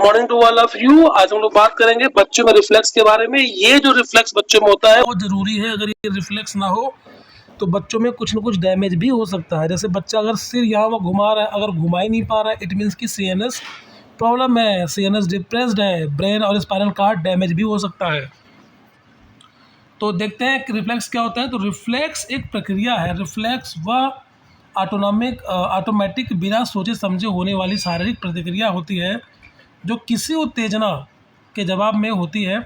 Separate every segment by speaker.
Speaker 1: Morning to all of you. आज हम लोग बात करेंगे बच्चों में रिफ्लेक्स के बारे में। ये जो रिफ्लेक्स बच्चों में होता है वो जरूरी है। अगर ये रिफ्लेक्स ना हो तो बच्चों में कुछ ना कुछ डैमेज भी हो सकता है। जैसे बच्चा अगर सिर यहाँ वहाँ घुमा रहा है, अगर घुमा ही नहीं पा रहा है, इट मीन्स कि सीएनएस प्रॉब्लम है, सीएनएस डिप्रेस्ड है, ब्रेन और स्पाइनल कार्ड डैमेज भी हो सकता है। तो देखते हैं कि रिफ्लेक्स क्या होता है। तो रिफ्लेक्स एक प्रक्रिया है। रिफ्लेक्स वह ऑटोमेटिक बिना सोचे समझे होने वाली शारीरिक प्रतिक्रिया होती है जो किसी उत्तेजना के जवाब में होती है।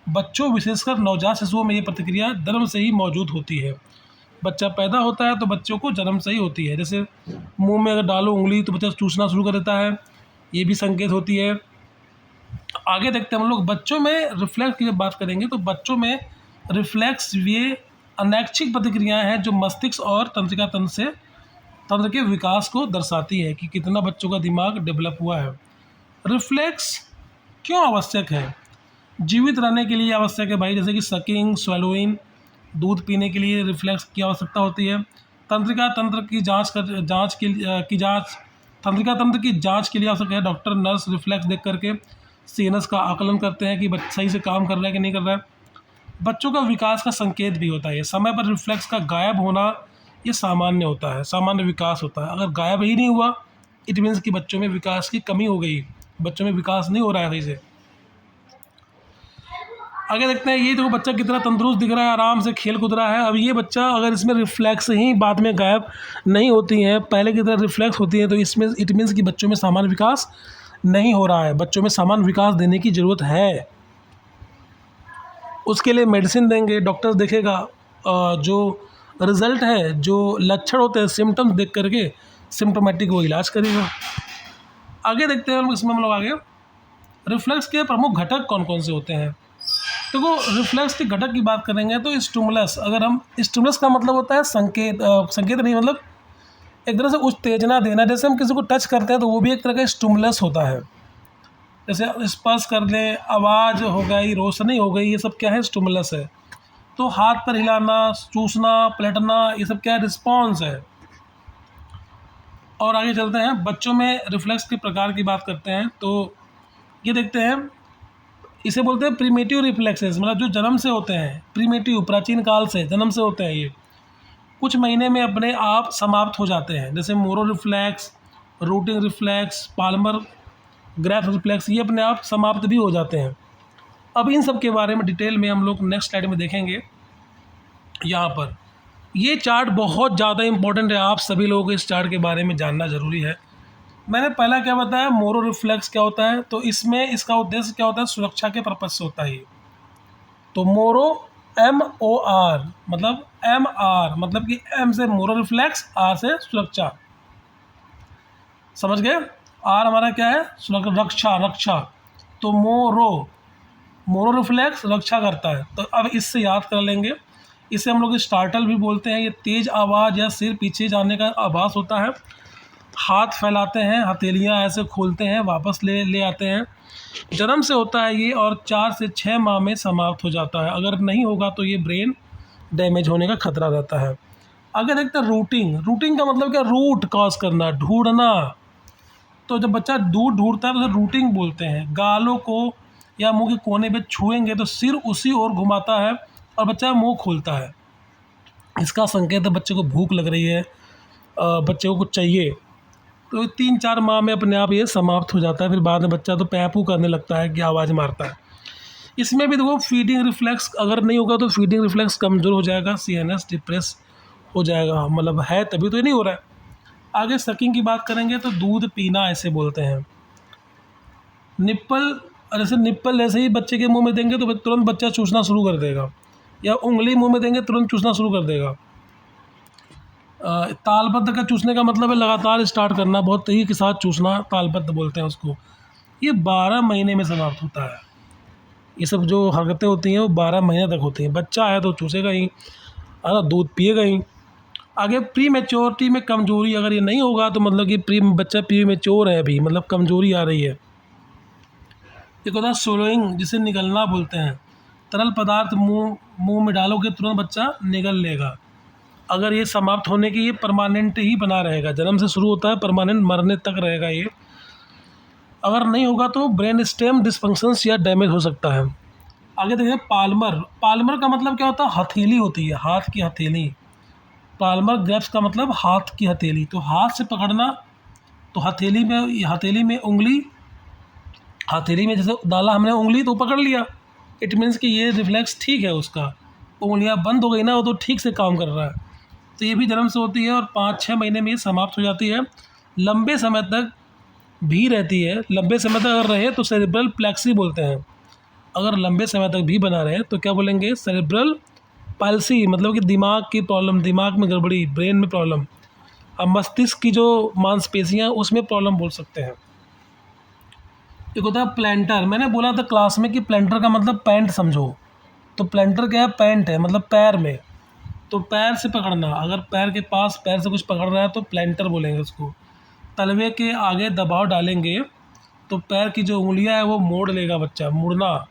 Speaker 1: बच्चों विशेषकर नवजात शिशुओं में ये प्रतिक्रिया जन्म से ही मौजूद होती है। बच्चा पैदा होता है तो बच्चों को जन्म से ही होती है। जैसे मुंह में अगर डालो उंगली तो बच्चा चूसना शुरू कर देता है, ये भी संकेत होती है। आगे देखते हैं हम लोग बच्चों में रिफ्लेक्स की जब बात करेंगे तो बच्चों में रिफ्लेक्स ये अनैच्छिक प्रतिक्रियाएं हैं जो मस्तिष्क और तंत्रिका तंत्र के विकास को दर्शाती है कि कितना बच्चों का दिमाग डेवलप हुआ है। रिफ्लेक्स क्यों आवश्यक है? जीवित रहने के लिए आवश्यक है भाई। जैसे कि सकिंग, स्वेलोइंग, दूध पीने के लिए रिफ्लेक्स की आवश्यकता होती है। तंत्रिका तंत्र की तंत्रिका तंत्र की जांच के लिए आवश्यक है। डॉक्टर नर्स रिफ्लेक्स देख करके सीएनएस का आकलन करते हैं कि बच्चा सही से काम कर रहा है कि नहीं कर रहा है। बच्चों का विकास का संकेत भी होता है। समय पर रिफ्लेक्स का गायब होना ये सामान्य होता है, सामान्य विकास होता है। अगर गायब ही नहीं हुआ इट मीन्स कि बच्चों में विकास की कमी हो गई, बच्चों में विकास नहीं हो रहा है सही से। आगे देखते हैं, ये देखो बच्चा कितना तंदुरुस्त दिख रहा है, आराम से खेल कूद रहा है। अब ये बच्चा अगर इसमें रिफ्लेक्स ही बाद में गायब नहीं होती हैं, पहले की तरह रिफ्लेक्स होती हैं, तो इसमें इट मीन्स कि बच्चों में सामान्य विकास नहीं हो रहा है। बच्चों में सामान्य विकास देने की ज़रूरत है। उसके लिए मेडिसिन देंगे, डॉक्टर देखेगा जो रिज़ल्ट है, जो लक्षण होते हैं, सिम्टम्स देख करके सिम्टोमेटिक वो इलाज करेगा। आगे देखते हैं इसमें हम लोग आगे रिफ्लेक्स के प्रमुख घटक कौन कौन से होते हैं। देखो रिफ्लेक्स के घटक की बात करेंगे तो स्टिमुलस, अगर हम स्टिमुलस का मतलब होता है संकेत, संकेत नहीं मतलब एक तरह से उत्तेजना देना। जैसे हम किसी को टच करते हैं तो वो भी एक तरह का स्टिमुलस होता है। जैसे स्पर्श कर ले, आवाज़ हो गई, रोशनी हो गई, ये सब क्या है? स्टिमुलस है। तो हाथ पर हिलाना, चूसना, पलटना, ये सब क्या है? रिस्पॉन्स है। और आगे चलते हैं, बच्चों में रिफ्लेक्स के प्रकार की बात करते हैं तो ये देखते हैं, इसे बोलते हैं प्रीमेटिव रिफ्लेक्सेस, मतलब जो जन्म से होते हैं। प्रीमेटिव प्राचीन काल से जन्म से होते हैं, ये कुछ महीने में अपने आप समाप्त हो जाते हैं। जैसे Moro reflex, rooting reflex, palmar grasp reflex, ये अपने आप समाप्त भी हो जाते हैं। अब इन सब के बारे में डिटेल में हम लोग नेक्स्ट स्लाइड में देखेंगे। यहाँ पर ये चार्ट बहुत ज़्यादा इंपॉर्टेंट है, आप सभी लोगों को इस चार्ट के बारे में जानना ज़रूरी है। मैंने पहला क्या बताया, मोरो रिफ्लेक्स क्या होता है, तो इसमें इसका उद्देश्य क्या होता है? सुरक्षा के पर्पज से होता है ये। तो मोरो MOR मतलब MR मतलब कि M से मोरो रिफ्लेक्स, R से सुरक्षा, समझ गए? R हमारा क्या है? रक्षा। तो मोरो रिफ्लेक्स रक्षा करता है। तो अब इससे याद कर लेंगे, इसे हम लोग स्टार्टल भी बोलते हैं। ये तेज़ आवाज़ या सिर पीछे जाने का आभास होता है। हाथ फैलाते हैं, हथेलियाँ ऐसे खोलते हैं, वापस ले आते हैं। जन्म से होता है ये और 4 से 6 माह में समाप्त हो जाता है। अगर नहीं होगा तो ये ब्रेन डैमेज होने का खतरा रहता है। आगे देखते हैं रूटिंग का मतलब क्या? रूट कॉज करना, ढूंढना। तो जब बच्चा दूर ढूंढता है तो उसे रूटिंग बोलते हैं। गालों को या मुंह के कोने पे छुएंगे तो सिर उसी ओर घुमाता है और बच्चा मुंह खोलता है। इसका संकेत है बच्चे को भूख लग रही है, बच्चे को कुछ चाहिए। तो 3-4 माह में अपने आप ये समाप्त हो जाता है। फिर बाद में बच्चा तो पैपू करने लगता है कि आवाज़ मारता है। इसमें भी देखो फीडिंग रिफ्लेक्स अगर नहीं होगा तो फीडिंग रिफ्लेक्स कमज़ोर हो जाएगा, सीएनएस डिप्रेस हो जाएगा, मतलब है तभी तो ये नहीं हो रहा है। आगे सकिंग की बात करेंगे तो दूध पीना ऐसे बोलते हैं। निप्पल जैसे ही बच्चे के मुंह में देंगे तो तुरंत बच्चा चूसना शुरू कर देगा, या उंगली मुंह में देंगे तुरंत चूसना शुरू कर देगा। तालबद्ध का चूसने का मतलब है लगातार स्टार्ट करना, बहुत तेज़ी के साथ चूसना, तालबद्ध बोलते हैं उसको। ये 12 महीने में समाप्त होता है। ये सब जो हरकतें होती हैं वो 12 महीने तक होती हैं। बच्चा है तो चूसेगा ही, दूध पिएगा ही। आगे प्री मैच्योरिटी में कमजोरी, अगर ये नहीं होगा तो मतलब कि बच्चा प्री मैच्योर है अभी, मतलब कमजोरी आ रही है। एक होता है सोलोइंग, जिसे निगलना बोलते हैं। तरल पदार्थ मुंह में डालोगे तुरंत बच्चा निगल लेगा। अगर ये समाप्त होने की, ये परमानेंट ही बना रहेगा, जन्म से शुरू होता है परमानेंट मरने तक रहेगा ये। अगर नहीं होगा तो ब्रेन स्टेम डिस्फंक्शंस या डैमेज हो सकता है। आगे देखिए पाल्मर। पाल्मर का मतलब क्या होता है? हथेली होती है, हाथ की हथेली। पाल्मर ग्रैप्स का मतलब हाथ की हथेली। तो हाथ से पकड़ना, तो हथेली में उंगली, हथेली में जैसे डाला हमने उंगली तो पकड़ लिया, इट मीन्स कि ये रिफ्लेक्स ठीक है उसका। उंगलियां बंद हो गई ना, वो तो ठीक से काम कर रहा है। तो ये भी जन्म से होती है और 5-6 महीने में ये समाप्त हो जाती है। लंबे समय तक भी रहती है। लंबे समय तक अगर रहे तो सेरेब्रल प्लेक्सी बोलते हैं। अगर लंबे समय तक भी बना रहे तो क्या बोलेंगे? सेरेब्रल पाल्सी, मतलब कि दिमाग की प्रॉब्लम, दिमाग में गड़बड़ी, ब्रेन में प्रॉब्लम। अब मस्तिष्क की जो मांसपेशियाँ उसमें प्रॉब्लम बोल सकते हैं। एक होता है प्लेंटर। मैंने बोला था क्लास में कि प्लेंटर का मतलब पैंट समझो। तो प्लेंटर क्या है? पैंट है, मतलब पैर में। तो पैर से पकड़ना, अगर पैर के पास पैर से कुछ पकड़ रहा है तो प्लेंटर बोलेंगे उसको। तलवे के आगे दबाव डालेंगे तो पैर की जो उंगलियां है वो मोड़ लेगा बच्चा। मुड़ना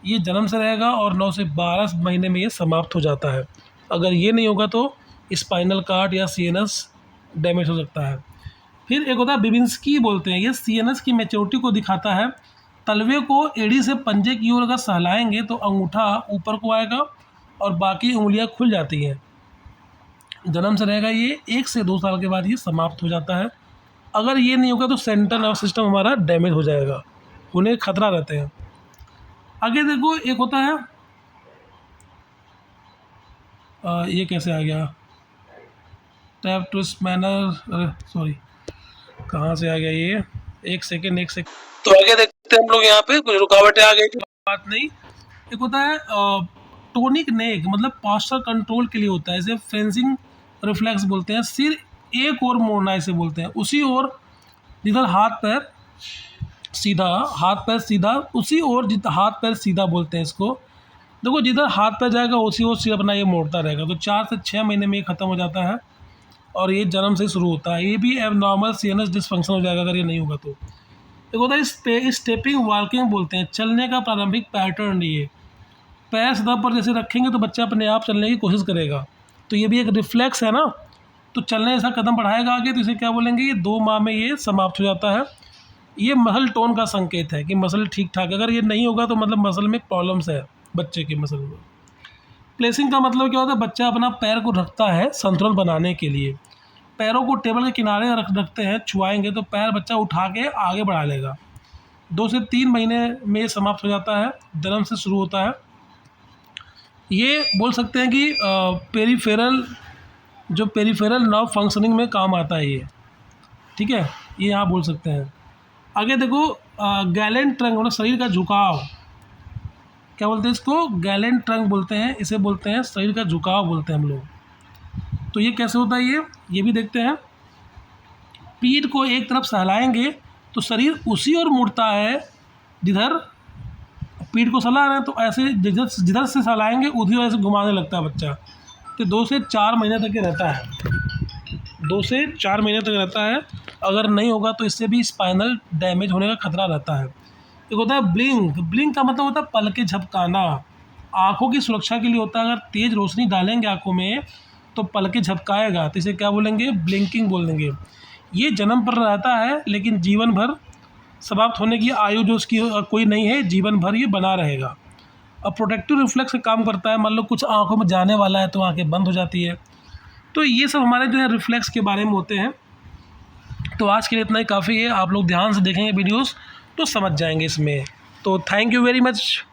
Speaker 1: ये जन्म से रहेगा और 9 से 12 महीने में ये समाप्त हो जाता है। अगर ये नहीं होगा तो स्पाइनल कार्ड या सीएनएस डैमेज हो सकता है। फिर एक होता है बिबिंस्की बोलते हैं, ये सीएनएस की मैच्योरिटी को दिखाता है। तलवे को एड़ी से पंजे की ओर अगर सहलाएंगे तो अंगूठा ऊपर को आएगा और बाकी उंगलियां खुल जाती हैं। जन्म से रहेगा ये, 1 से 2 साल के बाद ये समाप्त हो जाता है। अगर ये नहीं होगा तो सेंट्रल नर्वस सिस्टम हमारा डैमेज हो जाएगा, उन्हें खतरा रहते हैं। आगे देखो एक होता है ये कैसे आ गया? टैप ट्विस्ट मैनर, सॉरी कहाँ से आ गया ये? एक सेकेंड। तो आगे देखते हैं हम लोग, यहाँ पे कुछ रुकावटें आ गई, बात नहीं। एक होता है टोनिक नेक, मतलब पास्चर कंट्रोल के लिए होता है, इसे फेंसिंग रिफ्लेक्स बोलते हैं। सिर एक और मोड़ना इसे बोलते हैं, उसी ओर जिधर हाथ पैर सीधा, उसी ओर हाथ पैर सीधा बोलते हैं इसको। देखो जिधर हाथ पैर जाएगा उसी ओर सिर अपना ये मोड़ता रहेगा। तो 4 से 6 महीने में ये ख़त्म हो जाता है और ये जन्म से शुरू होता है। ये भी एबनॉर्मल सीएनएस डिसफंक्शन हो जाएगा अगर ये नहीं होगा तो। एक होता है स्टेपिंग वॉकिंग बोलते हैं, चलने का प्रारंभिक पैटर्न। ये पैर सतह पर जैसे रखेंगे तो बच्चा अपने आप चलने की कोशिश करेगा, तो ये भी एक रिफ्लेक्स है ना। तो चलने जैसा कदम बढ़ाएगा आगे तो इसे क्या बोलेंगे? ये 2 माह में ये समाप्त हो जाता है। ये मसल टोन का संकेत है कि मसल ठीक ठाक। अगर ये नहीं होगा तो मतलब मसल में प्रॉब्लम्स है बच्चे की मसल में। प्लेसिंग का मतलब क्या होता है? बच्चा अपना पैर को रखता है संतुलन बनाने के लिए। पैरों को टेबल के किनारे रखते हैं, छुआएंगे तो पैर बच्चा उठा के आगे बढ़ा लेगा। 2 से 3 महीने में ये समाप्त हो जाता है, जन्म से शुरू होता है। ये बोल सकते हैं कि पेरीफेरल नर्व फंक्शनिंग में काम आता है ये, ठीक है, ये यहाँ बोल सकते हैं। आगे देखो गैलेंट ट्रंक, मतलब शरीर का झुकाव, क्या बोलते हैं इसको? गैलेंट ट्रंक बोलते हैं, इसे बोलते हैं शरीर का झुकाव बोलते हैं हम लोग। तो ये कैसे होता है ये भी देखते हैं। पीठ को एक तरफ सहलाएंगे तो शरीर उसी ओर मुड़ता है जिधर पीठ को सहला रहे हैं, तो ऐसे जिधर से सहलाएंगे उसी वजह से घुमाने लगता है बच्चा। तो 2 से 4 महीने तक ये रहता है, 2 से 4 महीने तक रहता है। अगर नहीं होगा तो इससे भी स्पाइनल डैमेज होने का खतरा रहता है। एक होता है ब्लिंक का मतलब होता है पलकें झपकाना, आँखों की सुरक्षा के लिए होता है। अगर तेज़ रोशनी डालेंगे आँखों में तो पलकें झपकाएगा, तो इसे क्या बोलेंगे? ब्लिंकिंग बोल देंगे। ये जन्म पर रहता है लेकिन जीवन भर, समाप्त होने की आयु जो उसकी कोई नहीं है, जीवन भर ये बना रहेगा। अब प्रोटेक्टिव रिफ्लेक्स का काम करता है, मान लो कुछ आँखों में जाने वाला है तो आँखें बंद हो जाती है। तो ये सब हमारे जो है रिफ्लेक्स के बारे में होते हैं। तो आज के लिए इतना ही काफ़ी है, आप लोग ध्यान से देखेंगे वीडियोस तो समझ जाएंगे इसमें। तो थैंक यू वेरी मच।